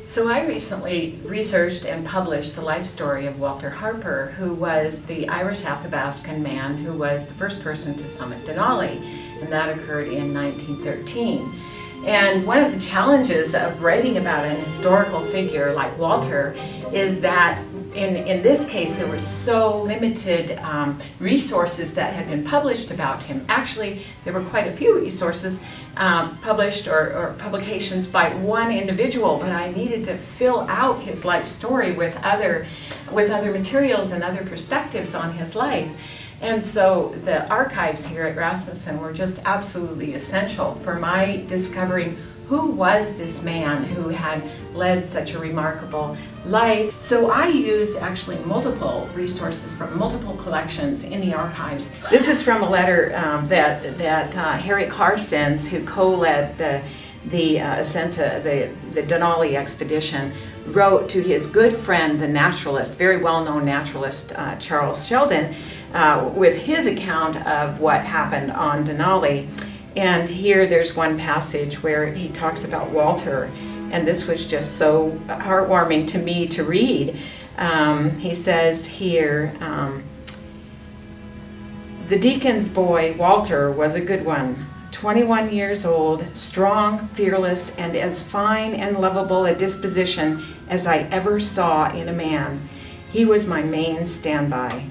So I recently researched and published the life story of Walter Harper, who was the Irish Athabascan man who was the first person to summit Denali, and that occurred in 1913. And one of the challenges of writing about an historical figure like Walter is that in this case there were so limited resources that had been published about him. Actually, there were quite a few resources published or publications by one individual, but I needed to fill out his life story with other materials and other perspectives on his life. And so the archives here at Rasmussen were just absolutely essential for my discovering who was this man who had led such a remarkable life. So I used actually multiple resources from multiple collections in the archives. This is from a letter that Harry Carstens, who co-led the ascent to the Denali expedition, wrote to his good friend, the naturalist, very well-known naturalist, Charles Sheldon, with his account of what happened on Denali. And here there's one passage where he talks about Walter, and this was just so heartwarming to me to read. He says here, the deacon's boy, Walter, was a good one. 21 years old, strong, fearless, and as fine and lovable a disposition as I ever saw in a man. He was my main standby.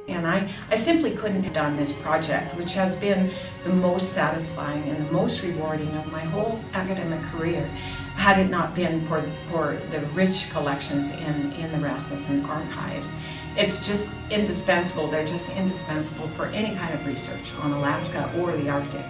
And I simply couldn't have done this project, which has been the most satisfying and the most rewarding of my whole academic career, had it not been for the rich collections in the Rasmussen archives. It's just indispensable. They're just indispensable for any kind of research on Alaska or the Arctic.